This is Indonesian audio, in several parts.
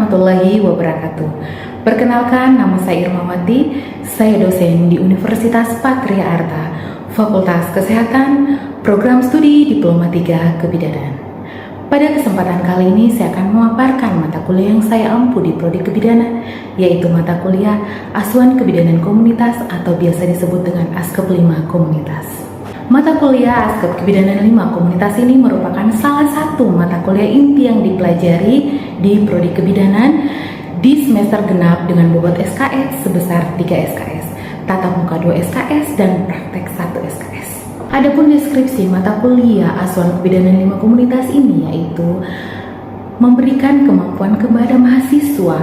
warahmatullahi wabarakatuh. Perkenalkan, nama saya Irmawati, saya dosen di Universitas Patria Arta, Fakultas Kesehatan, Program Studi Diploma 3 Kebidanan. Pada kesempatan kali ini saya akan memaparkan mata kuliah yang saya ampu di Prodi Kebidanan, yaitu mata kuliah Asuhan Kebidanan Komunitas atau biasa disebut dengan ASKEP 5 Komunitas. Mata kuliah ASKEP Kebidanan 5 Komunitas ini merupakan salah satu mata kuliah inti yang dipelajari di Prodi Kebidanan di semester genap dengan bobot SKS sebesar 3 SKS, tatap muka 2 SKS, dan praktek 1 SKS. Adapun deskripsi mata kuliah Asuhan Kebidanan 5 Komunitas ini yaitu memberikan kemampuan kepada mahasiswa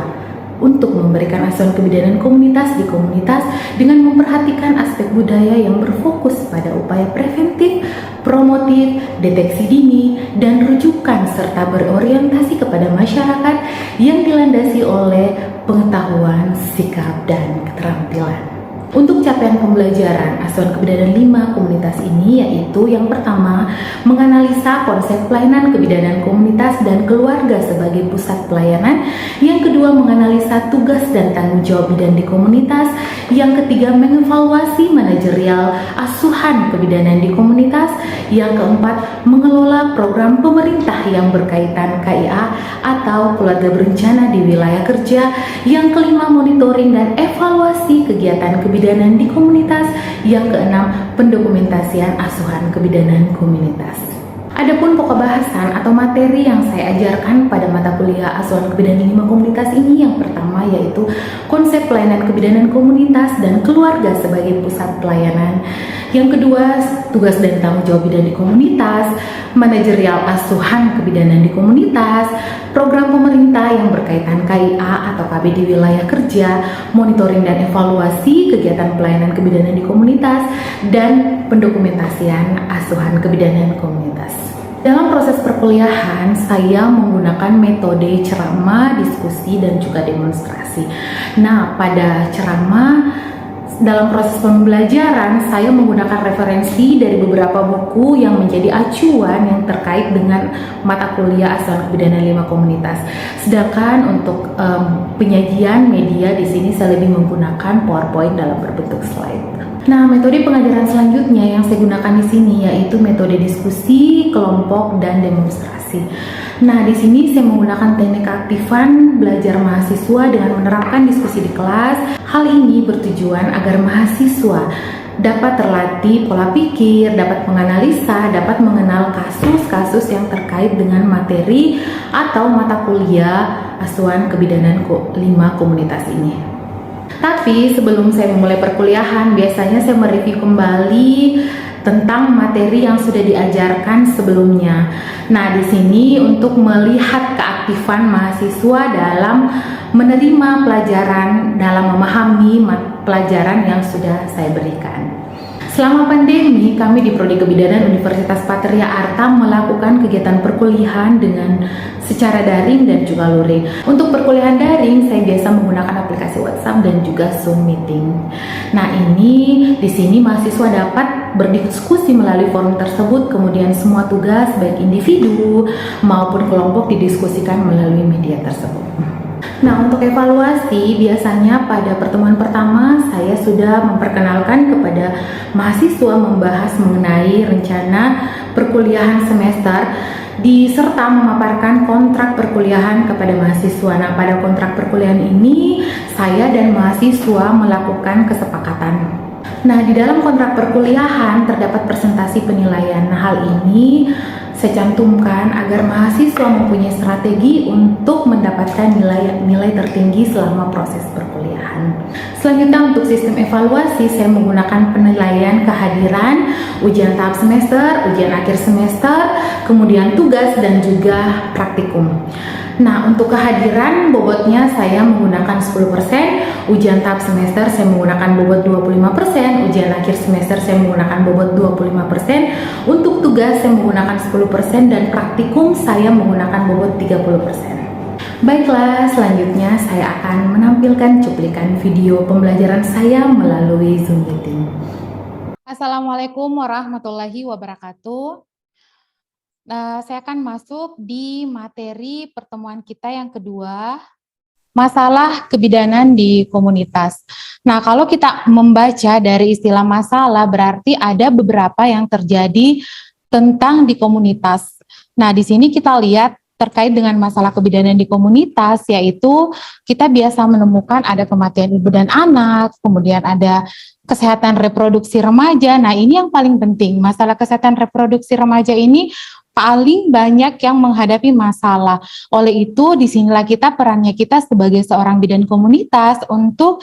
untuk memberikan asuhan kebidanan komunitas di komunitas dengan memperhatikan aspek budaya yang berfokus pada upaya preventif, promotif, deteksi dini, dan rujukan serta berorientasi kepada masyarakat yang dilandasi oleh pengetahuan, sikap, dan keterampilan. Untuk capaian pembelajaran Asuhan Kebidanan 5 Komunitas ini yaitu yang pertama, menganalisa konsep pelayanan kebidanan komunitas dan keluarga sebagai pusat pelayanan. Yang kedua, menganalisa tugas dan tanggung jawab bidan di komunitas. Yang ketiga, mengevaluasi manajerial asuhan kebidanan di komunitas. Yang keempat, mengelola program pemerintah yang berkaitan KIA atau keluarga berencana di wilayah kerja. Yang kelima, monitoring dan evaluasi kegiatan kebidanan di komunitas. Yang keenam, pendokumentasian asuhan kebidanan komunitas. Adapun pokok bahasan atau materi yang saya ajarkan pada mata kuliah Asuhan Kebidanan 5 Komunitas ini yang pertama yaitu konsep pelayanan kebidanan komunitas dan keluarga sebagai pusat pelayanan. Yang kedua, tugas dan tanggung jawab bidan di komunitas, manajerial asuhan kebidanan di komunitas, program pemerintah yang berkaitan KIA atau KB di wilayah kerja, monitoring dan evaluasi kegiatan pelayanan kebidanan di komunitas, dan pendokumentasian asuhan kebidanan komunitas. Dalam proses perkuliahan, saya menggunakan metode ceramah, diskusi, dan juga demonstrasi. Nah, pada ceramah, dalam proses pembelajaran, saya menggunakan referensi dari beberapa buku yang menjadi acuan yang terkait dengan mata kuliah Asuhan Kebidanan 5 Komunitas. Sedangkan untuk penyajian media di sini saya lebih menggunakan PowerPoint dalam berbentuk slide. Nah, metode pengajaran selanjutnya yang saya gunakan di sini yaitu metode diskusi, kelompok, dan demonstrasi. Nah, di sini saya menggunakan teknik keaktifan belajar mahasiswa dengan menerapkan diskusi di kelas. Hal ini bertujuan agar mahasiswa dapat terlatih pola pikir, dapat menganalisa, dapat mengenal kasus-kasus yang terkait dengan materi atau mata kuliah Asuhan Kebidanan 5 Komunitas ini. Tapi sebelum saya memulai perkuliahan, biasanya saya mereview kembali tentang materi yang sudah diajarkan sebelumnya. Nah, di sini untuk melihat keaktifan mahasiswa dalam menerima pelajaran, dalam memahami pelajaran yang sudah saya berikan. Selama pandemi, kami di Prodi Kebidanan Universitas Patria Arta melakukan kegiatan perkuliahan dengan secara daring dan juga luring. Untuk perkuliahan daring, saya biasa menggunakan aplikasi WhatsApp dan juga Zoom Meeting. Nah, ini di sini mahasiswa dapat berdiskusi melalui forum tersebut, kemudian semua tugas baik individu maupun kelompok didiskusikan melalui media tersebut. Nah, untuk evaluasi, biasanya pada pertemuan pertama saya sudah memperkenalkan kepada mahasiswa membahas mengenai rencana perkuliahan semester diserta memaparkan kontrak perkuliahan kepada mahasiswa. Nah, pada kontrak perkuliahan ini saya dan mahasiswa melakukan kesepakatan. Nah, di dalam kontrak perkuliahan terdapat presentasi penilaian. Nah, hal ini saya cantumkan agar mahasiswa mempunyai strategi untuk mendapatkan nilai tertinggi selama proses perkuliahan. Selanjutnya untuk sistem evaluasi, saya menggunakan penilaian kehadiran, ujian tahap semester, ujian akhir semester, kemudian tugas dan juga praktikum. Nah, untuk kehadiran bobotnya saya menggunakan 10%, ujian tahap semester saya menggunakan bobot 25%, ujian akhir semester saya menggunakan bobot 25%, untuk tugas saya menggunakan 10% dan praktikum saya menggunakan bobot 30%. Baiklah, selanjutnya saya akan menampilkan cuplikan video pembelajaran saya melalui Zoom Meeting. Assalamualaikum warahmatullahi wabarakatuh. Saya akan masuk di materi pertemuan kita yang kedua, masalah kebidanan di komunitas. Nah, kalau kita membaca dari istilah masalah, berarti ada beberapa yang terjadi tentang di komunitas. Nah, di sini kita lihat terkait dengan masalah kebidanan di komunitas, yaitu kita biasa menemukan ada kematian ibu dan anak, kemudian ada kesehatan reproduksi remaja. Nah, ini yang paling penting. Masalah kesehatan reproduksi remaja ini paling banyak yang menghadapi masalah. Oleh itu, disinilah perannya kita sebagai seorang bidan komunitas untuk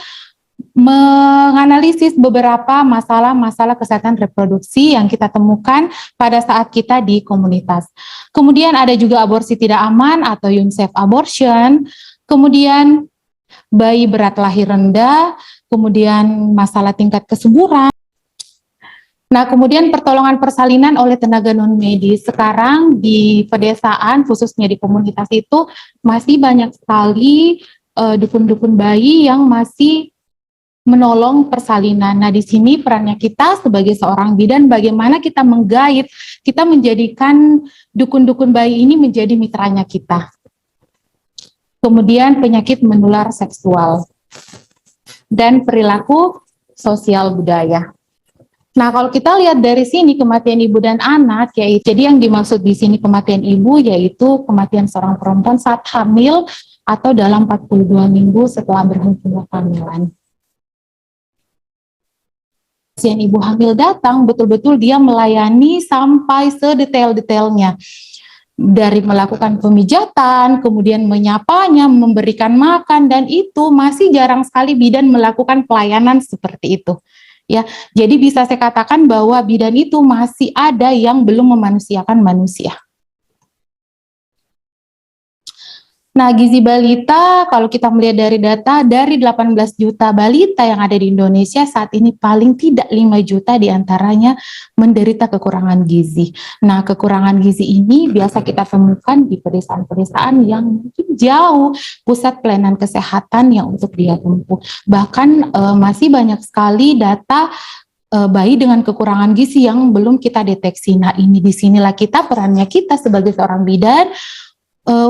menganalisis beberapa masalah-masalah kesehatan reproduksi yang kita temukan pada saat kita di komunitas. Kemudian ada juga aborsi tidak aman atau unsafe abortion, kemudian bayi berat lahir rendah, kemudian masalah tingkat kesuburan. Nah, kemudian pertolongan persalinan oleh tenaga non-medis. Sekarang di pedesaan, khususnya di komunitas itu, masih banyak sekali dukun-dukun bayi yang masih menolong persalinan. Nah, di sini perannya kita sebagai seorang bidan, bagaimana kita menggait, kita menjadikan dukun-dukun bayi ini menjadi mitranya kita. Kemudian penyakit menular seksual dan perilaku sosial budaya. Nah, kalau kita lihat dari sini kematian ibu dan anak, yaitu jadi yang dimaksud di sini kematian ibu yaitu kematian seorang perempuan saat hamil atau dalam 42 minggu setelah berhentinya kehamilan. Pasien ibu hamil datang, betul-betul dia melayani sampai sedetail-detailnya. Dari melakukan pemijatan, kemudian menyapanya, memberikan makan, dan itu masih jarang sekali bidan melakukan pelayanan seperti itu. Ya, jadi bisa saya katakan bahwa bidan itu masih ada yang belum memanusiakan manusia. Nah, gizi balita, kalau kita melihat dari data, dari 18 juta balita yang ada di Indonesia, saat ini paling tidak 5 juta diantaranya menderita kekurangan gizi. Nah, kekurangan gizi ini biasa kita temukan di pedesaan-pedesaan yang mungkin jauh pusat pelayanan kesehatan yang untuk dia tempuh. Bahkan masih banyak sekali data bayi dengan kekurangan gizi yang belum kita deteksi. Nah, ini disinilah perannya kita sebagai seorang bidan,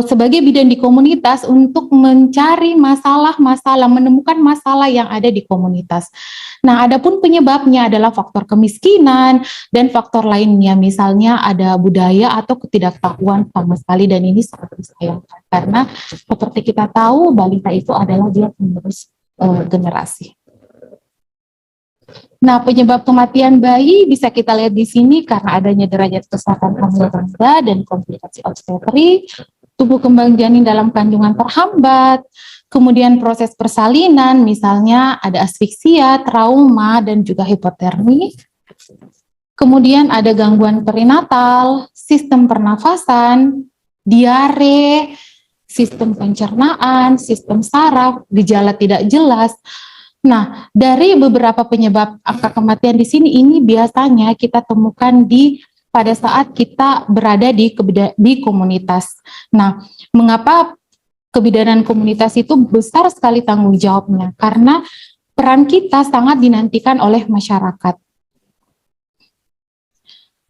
sebagai bidan di komunitas untuk mencari masalah-masalah, menemukan masalah yang ada di komunitas. Nah, adapun penyebabnya adalah faktor kemiskinan dan faktor lainnya, misalnya ada budaya atau ketidaktahuan sama sekali, dan ini sangat disayangkan karena seperti kita tahu balita itu adalah dia penerus generasi. Nah, penyebab kematian bayi bisa kita lihat di sini karena adanya derajat kesehatan hamil rendah dan komplikasi obstetri, tubuh kembang janin dalam kandungan terhambat, kemudian proses persalinan, misalnya ada asfiksia, trauma, dan juga hipotermi. Kemudian ada gangguan perinatal, sistem pernafasan, diare, sistem pencernaan, sistem saraf, gejala tidak jelas. Nah, dari beberapa penyebab angka kematian di sini, ini biasanya kita temukan pada saat kita berada di komunitas. Nah, mengapa kebidanan komunitas itu besar sekali tanggung jawabnya? Karena peran kita sangat dinantikan oleh masyarakat.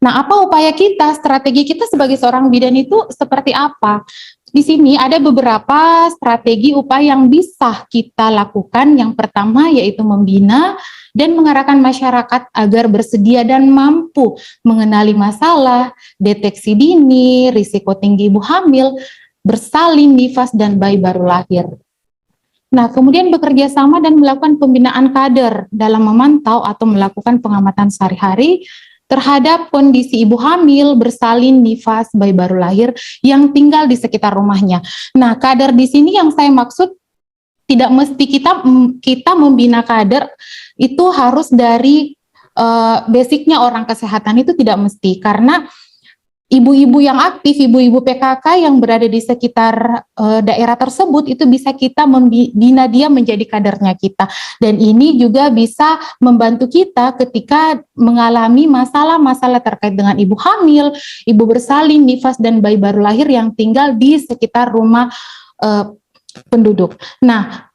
Nah, apa upaya kita, strategi kita sebagai seorang bidan itu seperti apa? Di sini ada beberapa strategi upaya yang bisa kita lakukan. Yang pertama yaitu membina dan mengarahkan masyarakat agar bersedia dan mampu mengenali masalah, deteksi dini, risiko tinggi ibu hamil, bersalin, nifas, dan bayi baru lahir. Nah, kemudian bekerja sama dan melakukan pembinaan kader dalam memantau atau melakukan pengamatan sehari-hari terhadap kondisi ibu hamil, bersalin, nifas, bayi baru lahir yang tinggal di sekitar rumahnya. Nah, kader di sini yang saya maksud tidak mesti kita membina kader itu harus dari basicnya orang kesehatan, itu tidak mesti, karena ibu-ibu yang aktif, ibu-ibu PKK yang berada di sekitar daerah tersebut itu bisa kita membina dia menjadi kadernya kita, dan ini juga bisa membantu kita ketika mengalami masalah-masalah terkait dengan ibu hamil, ibu bersalin, nifas, dan bayi baru lahir yang tinggal di sekitar rumah penduduk. Nah,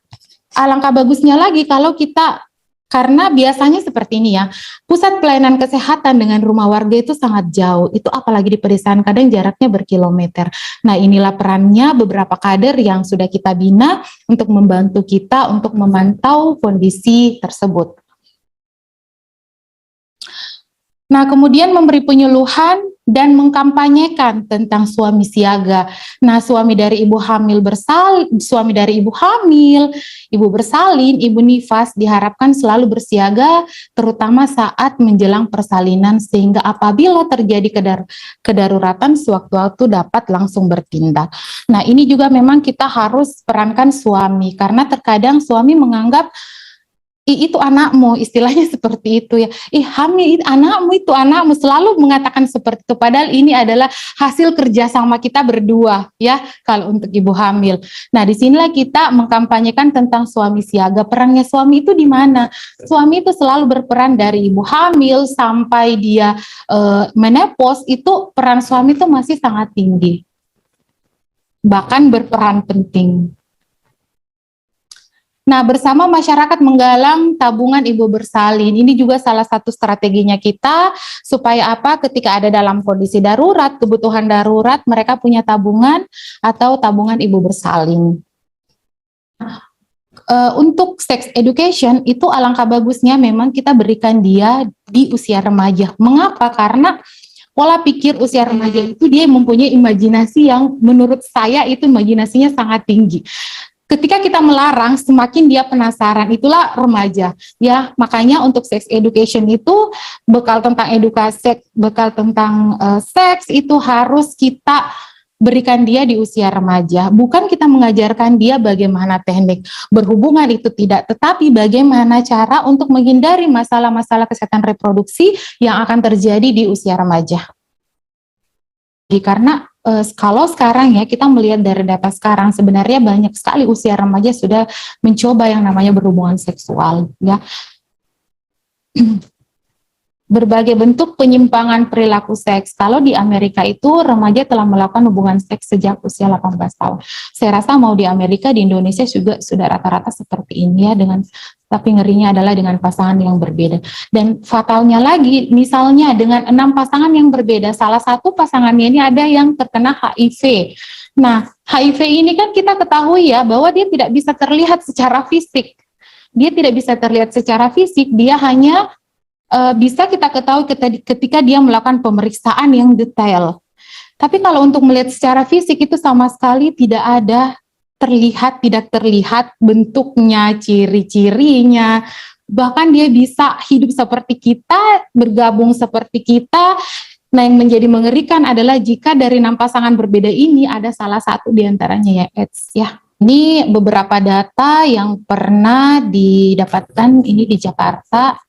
alangkah bagusnya lagi kalau kita Karena biasanya seperti ini ya, pusat pelayanan kesehatan dengan rumah warga itu sangat jauh. Itu apalagi di pedesaan kadang jaraknya berkilometer. Nah, inilah perannya beberapa kader yang sudah kita bina untuk membantu kita untuk memantau kondisi tersebut. Nah, kemudian memberi penyuluhan dan mengkampanyekan tentang suami siaga. Nah, suami dari ibu hamil, ibu bersalin, ibu nifas diharapkan selalu bersiaga terutama saat menjelang persalinan sehingga apabila terjadi kedaruratan sewaktu-waktu dapat langsung bertindak. Nah, ini juga memang kita harus perankan suami karena terkadang suami menganggap itu anakmu, istilahnya seperti itu ya. Hamil itu anakmu, selalu mengatakan seperti itu. Padahal ini adalah hasil kerjasama kita berdua ya, kalau untuk ibu hamil. Nah, disinilah kita mengkampanyekan tentang suami siaga. Perannya suami itu di mana? Suami itu selalu berperan dari ibu hamil sampai dia menopause, itu peran suami itu masih sangat tinggi. Bahkan berperan penting. Nah, bersama masyarakat menggalang tabungan ibu bersalin. Ini juga salah satu strateginya kita, supaya apa? Ketika ada dalam kondisi darurat, kebutuhan darurat, mereka punya tabungan atau tabungan ibu bersalin. Untuk sex education, itu alangkah bagusnya memang kita berikan dia di usia remaja. Mengapa? Karena pola pikir usia remaja itu dia mempunyai imajinasi yang menurut saya itu imajinasinya sangat tinggi. Ketika kita melarang, semakin dia penasaran. Itulah remaja, ya. Makanya untuk sex education itu bekal tentang edukasi, bekal tentang seks itu harus kita berikan dia di usia remaja. Bukan kita mengajarkan dia bagaimana teknik berhubungan, itu tidak, tetapi bagaimana cara untuk menghindari masalah-masalah kesehatan reproduksi yang akan terjadi di usia remaja. Karena kalau sekarang ya kita melihat dari data sekarang sebenarnya banyak sekali usia remaja sudah mencoba yang namanya berhubungan seksual ya. Berbagai bentuk penyimpangan perilaku seks. Kalau di Amerika itu remaja telah melakukan hubungan seks sejak usia 18 tahun. Saya rasa mau di Amerika, di Indonesia juga sudah rata-rata seperti ini ya, tapi ngerinya adalah dengan pasangan yang berbeda. Dan fatalnya lagi, misalnya dengan 6 pasangan yang berbeda, salah satu pasangannya ini ada yang terkena HIV. Nah, HIV ini kan kita ketahui ya, bahwa dia tidak bisa terlihat secara fisik. Dia tidak bisa terlihat secara fisik, dia hanya bisa kita ketahui ketika dia melakukan pemeriksaan yang detail. Tapi kalau untuk melihat secara fisik itu sama sekali tidak tidak terlihat bentuknya, ciri-cirinya. Bahkan dia bisa hidup seperti kita, bergabung seperti kita. Nah, yang menjadi mengerikan adalah jika dari 6 pasangan berbeda ini ada salah satu diantaranya ya AIDS ya. Ini beberapa data yang pernah didapatkan ini di Jakarta.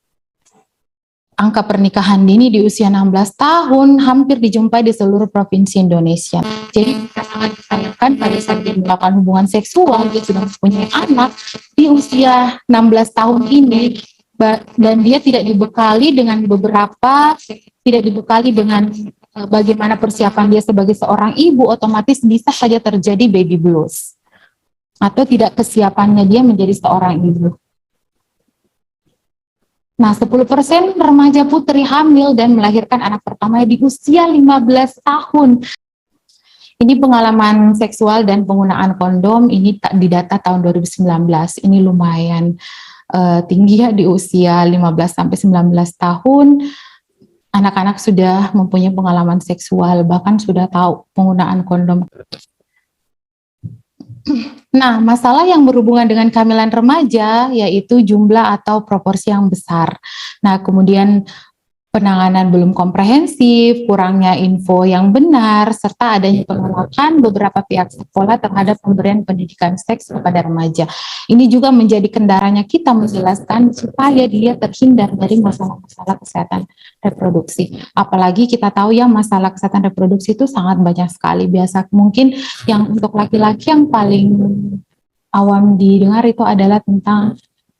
Angka pernikahan dini di usia 16 tahun hampir dijumpai di seluruh provinsi Indonesia. Jadi sangat disayangkan pada saat dia melakukan hubungan seksual, dia sudah mempunyai anak di usia 16 tahun ini, dan dia tidak dibekali dengan bagaimana persiapan dia sebagai seorang ibu, otomatis bisa saja terjadi baby blues. Atau tidak kesiapannya dia menjadi seorang ibu. Nah, 10% remaja putri hamil dan melahirkan anak pertama di usia 15 tahun. Ini pengalaman seksual dan penggunaan kondom, ini didata tahun 2019. Ini lumayan tinggi ya, di usia 15-19 tahun. Anak-anak sudah mempunyai pengalaman seksual, bahkan sudah tahu penggunaan kondom. Nah, masalah yang berhubungan dengan kehamilan remaja yaitu jumlah atau proporsi yang besar. Nah, kemudian penanganan belum komprehensif, kurangnya info yang benar, serta adanya penolakan beberapa pihak sekolah terhadap pemberian pendidikan seks kepada remaja. Ini juga menjadi kendalanya kita menjelaskan supaya dia terhindar dari masalah-masalah kesehatan reproduksi. Apalagi kita tahu ya, masalah kesehatan reproduksi itu sangat banyak sekali. Biasa mungkin yang untuk laki-laki yang paling awam didengar itu adalah tentang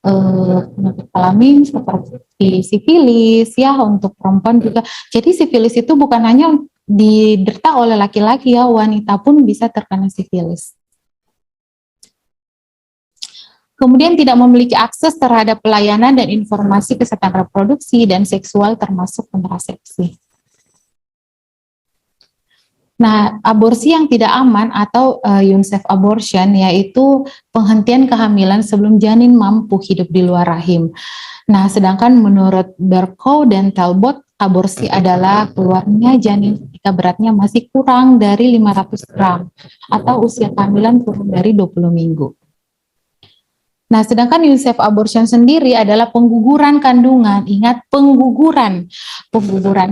penyakit kelamin seperti sifilis ya, untuk perempuan juga. Jadi sifilis itu bukan hanya diderita oleh laki-laki ya, wanita pun bisa terkena sifilis. Kemudian tidak memiliki akses terhadap pelayanan dan informasi kesehatan reproduksi dan seksual termasuk kontrasepsi. Nah, aborsi yang tidak aman atau unsafe abortion yaitu penghentian kehamilan sebelum janin mampu hidup di luar rahim. Nah, sedangkan menurut Berkow dan Talbot, aborsi adalah keluarnya janin ketika beratnya masih kurang dari 500 gram atau usia kehamilan kurang dari 20 minggu. Nah, sedangkan unsafe abortion sendiri adalah pengguguran kandungan. Ingat, pengguguran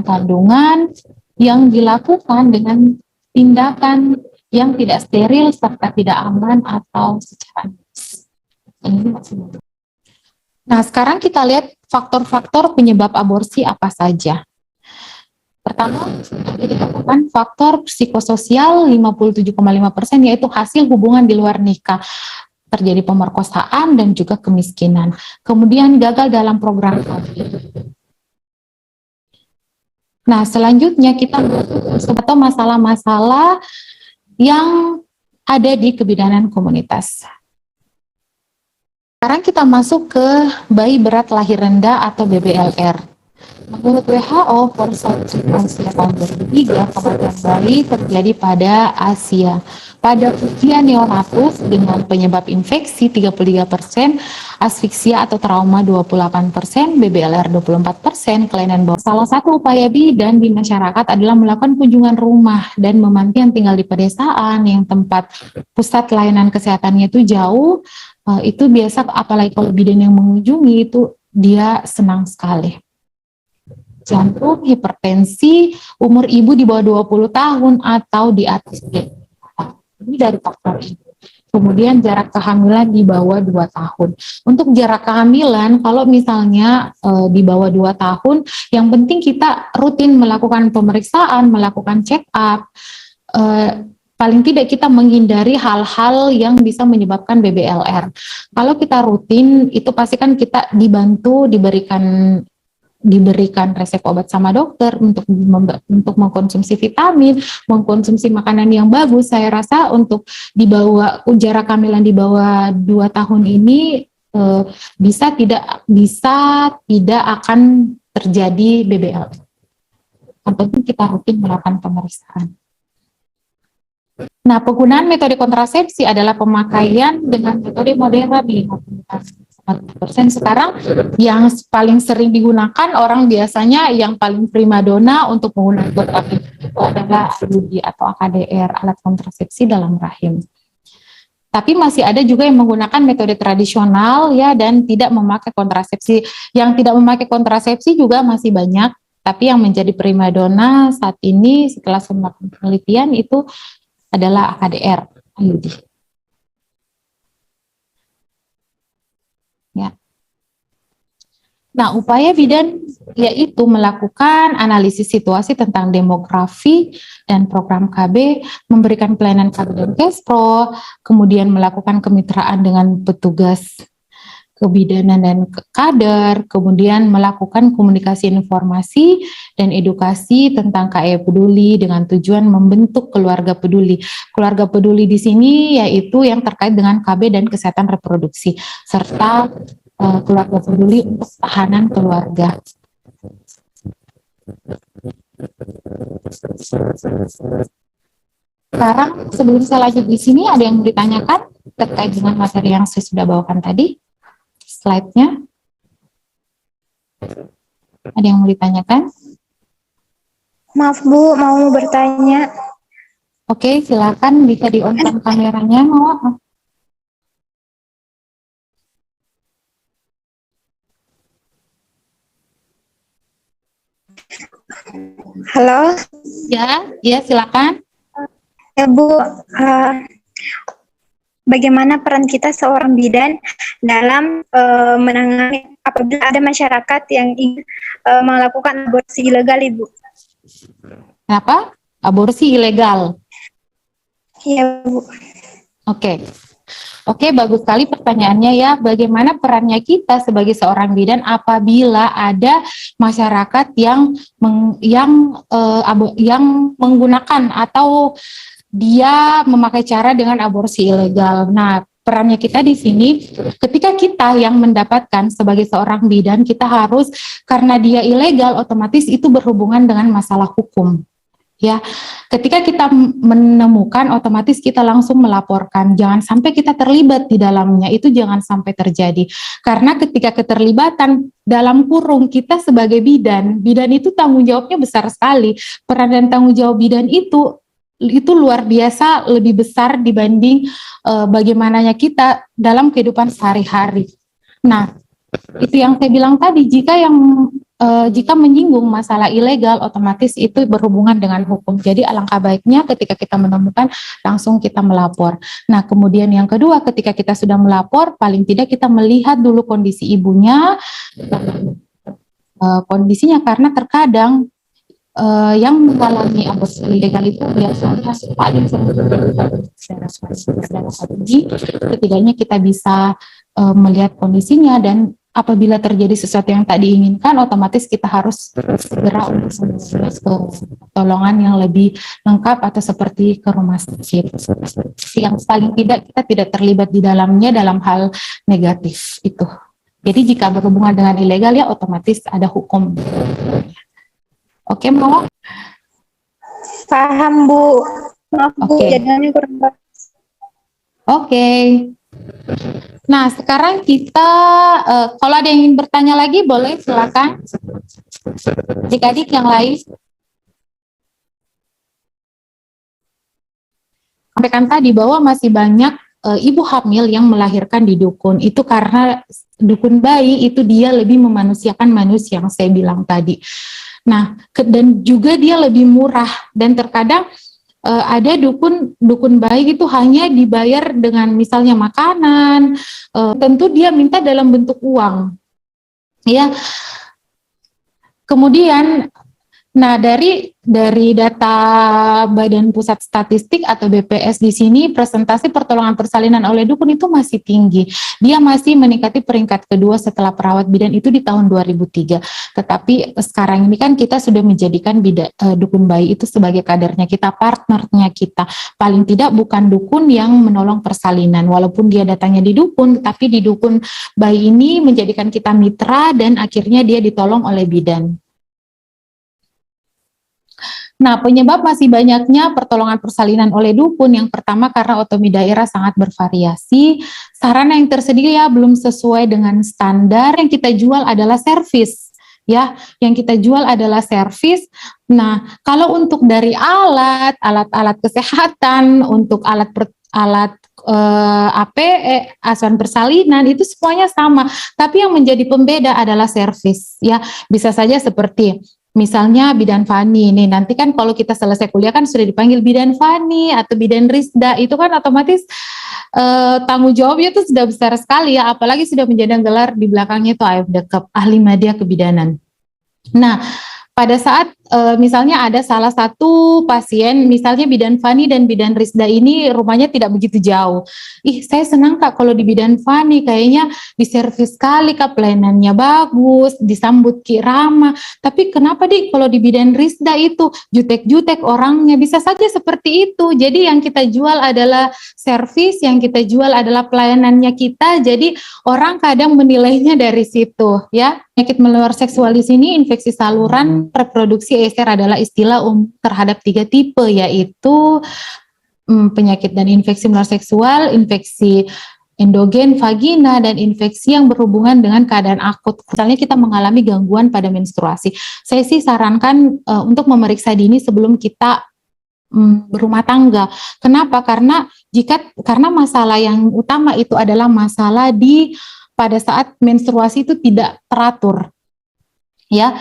kandungan yang dilakukan dengan tindakan yang tidak steril serta tidak aman atau secara medis. Nah, sekarang kita lihat faktor-faktor penyebab aborsi apa saja. Pertama, dikatakan faktor psikososial 57,5% yaitu hasil hubungan di luar nikah. Terjadi pemerkosaan dan juga kemiskinan. Kemudian gagal dalam program KB. Nah, selanjutnya kita atau masalah-masalah yang ada di kebidanan komunitas. Sekarang kita masuk ke bayi berat lahir rendah atau BBLR. Menurut WHO, per 1 Asia tahun 2003, kematian bayi terjadi pada Asia. Pada usia neonatus dengan penyebab infeksi 33%, asfiksia atau trauma 28%, BBLR 24%, kelainan bawah. Salah satu upaya bidan di masyarakat adalah melakukan kunjungan rumah dan memanti yang tinggal di pedesaan yang tempat pusat layanan kesehatannya itu jauh. Itu biasa, apalagi kalau bidan yang mengunjungi itu dia senang sekali. Jantung, hipertensi, umur ibu di bawah 20 tahun atau di atas. Ini dari faktor ini. Kemudian jarak kehamilan di bawah 2 tahun. Untuk jarak kehamilan, kalau misalnya di bawah 2 tahun, yang penting kita rutin melakukan pemeriksaan, melakukan check up. Paling tidak kita menghindari hal-hal yang bisa menyebabkan BBLR. Kalau kita rutin, itu pasti kan kita dibantu, diberikan resep obat sama dokter untuk mengkonsumsi vitamin, mengkonsumsi makanan yang bagus. Saya rasa untuk jarak kehamilan di bawah 2 tahun ini bisa tidak akan terjadi BBL. Yang penting kita rutin melakukan pemeriksaan. Nah, penggunaan metode kontrasepsi adalah pemakaian dengan metode modern di 50%. Sekarang yang paling sering digunakan orang biasanya yang paling primadona untuk menggunakan kontrasepsi itu adalah IUD atau AKDR, alat kontrasepsi dalam rahim. Tapi masih ada juga yang menggunakan metode tradisional ya dan tidak memakai kontrasepsi. Yang tidak memakai kontrasepsi juga masih banyak, tapi yang menjadi primadona saat ini setelah melakukan penelitian itu adalah AKDR, IUD. Ya. Nah, upaya bidan yaitu melakukan analisis situasi tentang demografi dan program KB, memberikan pelayanan KB dan Kespro, kemudian melakukan kemitraan dengan petugas kebidanan dan kader, kemudian melakukan komunikasi informasi dan edukasi tentang KE peduli dengan tujuan membentuk keluarga peduli. Keluarga peduli di sini yaitu yang terkait dengan KB dan kesehatan reproduksi serta keluarga peduli untuk tahanan keluarga. Sekarang sebelum saya lanjut di sini ada yang mau ditanyakan terkait dengan materi yang saya sudah bawakan tadi? Slide-nya. Ada yang mau ditanyakan? Maaf Bu, mau bertanya. Oke, silakan bisa di-on-kan kameranya, mau. Halo. Ya, silakan. Ya Bu, bagaimana peran kita seorang bidan dalam menangani apabila ada masyarakat yang ingin melakukan aborsi ilegal, Ibu? Kenapa? Aborsi ilegal. Iya, Bu. Oke, bagus sekali pertanyaannya ya. Bagaimana perannya kita sebagai seorang bidan apabila ada masyarakat yang menggunakan atau dia memakai cara dengan aborsi ilegal. Nah, perannya kita di sini, ketika kita yang mendapatkan sebagai seorang bidan, kita harus, karena dia ilegal, otomatis itu berhubungan dengan masalah hukum. Ya, ketika kita menemukan, otomatis kita langsung melaporkan. Jangan sampai kita terlibat di dalamnya, itu jangan sampai terjadi. Karena ketika keterlibatan dalam kurung kita sebagai bidan itu tanggung jawabnya besar sekali. Peran dan tanggung jawab bidan itu luar biasa, lebih besar dibanding bagaimananya kita dalam kehidupan sehari-hari. Nah, itu yang saya bilang tadi, jika menyinggung masalah ilegal, otomatis itu berhubungan dengan hukum. Jadi alangkah baiknya ketika kita menemukan, langsung kita melapor. Nah, kemudian yang kedua, ketika kita sudah melapor, paling tidak kita melihat dulu kondisi ibunya, kondisinya, karena terkadang yang mengalami aborsi ilegal itu biasanya paling setidaknya kita bisa melihat kondisinya, dan apabila terjadi sesuatu yang tak diinginkan, otomatis kita harus segera untuk ke pertolongan yang lebih lengkap atau seperti ke rumah sakit. Yang paling tidak kita tidak terlibat di dalamnya dalam hal negatif itu. Jadi jika berhubungan dengan ilegal, ya otomatis ada hukum. Oke, Mawar? Paham, Bu. Maaf, Bu, Oke. jaringannya kurang bagus. Oke. Nah, sekarang kita, kalau ada yang ingin bertanya lagi, boleh silakan. Adik-adik yang lain. Sampaikan tadi bahwa masih banyak ibu hamil yang melahirkan di dukun. Itu karena dukun bayi itu dia lebih memanusiakan manusia yang saya bilang tadi. Nah, dan juga dia lebih murah, dan terkadang ada dukun baik itu hanya dibayar dengan misalnya makanan, tentu dia minta dalam bentuk uang, ya. Kemudian, nah dari data Badan Pusat Statistik atau BPS di sini, presentasi pertolongan persalinan oleh dukun itu masih tinggi. Dia masih meningkati peringkat kedua setelah perawat bidan itu di tahun 2003. Tetapi sekarang ini kan kita sudah menjadikan dukun bayi itu sebagai kadernya kita, partnernya kita. Paling tidak bukan dukun yang menolong persalinan. Walaupun dia datangnya di dukun, tapi di dukun bayi ini menjadikan kita mitra dan akhirnya dia ditolong oleh bidan. Nah, penyebab masih banyaknya pertolongan persalinan oleh dukun, yang pertama karena otomi daerah sangat bervariasi, sarana yang tersedia belum sesuai dengan standar, yang kita jual adalah servis, ya, yang kita jual adalah servis. Nah, kalau untuk dari alat-alat kesehatan, untuk alat APE, asuhan persalinan, itu semuanya sama, tapi yang menjadi pembeda adalah servis, ya. Bisa saja seperti misalnya bidan Fani, nih nanti kan kalau kita selesai kuliah kan sudah dipanggil bidan Fani atau bidan Risda, itu kan otomatis tanggung jawabnya itu sudah besar sekali, ya, apalagi sudah menjadi gelar di belakangnya itu AFDKEP, ahli media kebidanan. Nah, pada saat misalnya ada salah satu pasien, misalnya bidan Fani dan bidan Risda ini rumahnya tidak begitu jauh. Saya senang Kak kalau di bidan Fani, kayaknya diservis sekali Kak, pelayanannya bagus, disambut Ki ramah. Tapi kenapa kalau di bidan Risda itu jutek-jutek orangnya? Bisa saja seperti itu. Jadi yang kita jual adalah servis, yang kita jual adalah pelayanannya kita. Jadi orang kadang menilainya dari situ, ya. Penyakit menular seksual di sini, infeksi saluran reproduksi ESR adalah istilah terhadap 3 tipe, yaitu penyakit dan infeksi menular seksual, infeksi endogen vagina, dan infeksi yang berhubungan dengan keadaan akut. Misalnya kita mengalami gangguan pada menstruasi. Saya sih sarankan untuk memeriksa dini sebelum kita berumah tangga. Kenapa? Karena masalah yang utama itu adalah masalah pada saat menstruasi itu tidak teratur, ya.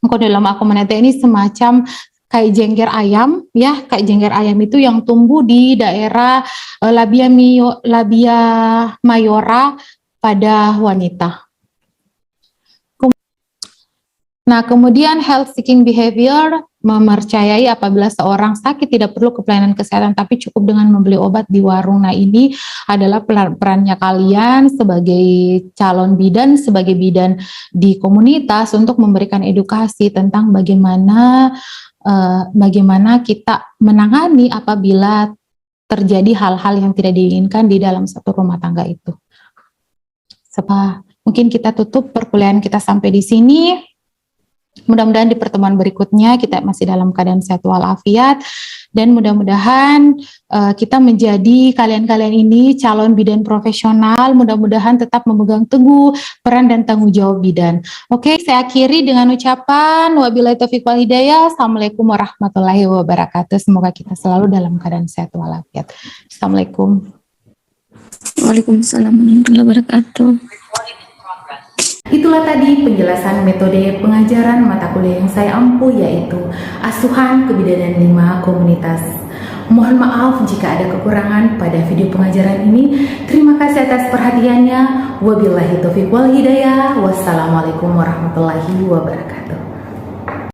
Kalau dalam akomodatif ini semacam kayak jengger ayam, ya, kayak jengger ayam itu yang tumbuh di daerah labia mayora pada wanita. Nah, kemudian health seeking behavior, mempercayai apabila seorang sakit tidak perlu ke pelayanan kesehatan tapi cukup dengan membeli obat di warung. Nah, ini adalah perannya kalian sebagai calon bidan, sebagai bidan di komunitas untuk memberikan edukasi tentang bagaimana kita menangani apabila terjadi hal-hal yang tidak diinginkan di dalam satu rumah tangga itu. Mungkin kita tutup perkuliahan kita sampai di sini. Mudah-mudahan di pertemuan berikutnya kita masih dalam keadaan sehat walafiat, dan mudah-mudahan kita menjadi kalian-kalian ini calon bidan profesional, mudah-mudahan tetap memegang teguh peran dan tanggung jawab bidan. Oke, saya akhiri dengan ucapan wabillahi taufiq wal hidayah. Assalamualaikum warahmatullahi wabarakatuh. Semoga kita selalu dalam keadaan sehat walafiat. Assalamualaikum. Waalaikumsalam warahmatullahi wabarakatuh. Itulah tadi penjelasan metode pengajaran mata kuliah yang saya ampu, yaitu Asuhan Kebidanan 5 Komunitas. Mohon maaf jika ada kekurangan pada video pengajaran ini. Terima kasih atas perhatiannya. Wabillahi taufiq wal hidayah. Wassalamualaikum warahmatullahi wabarakatuh.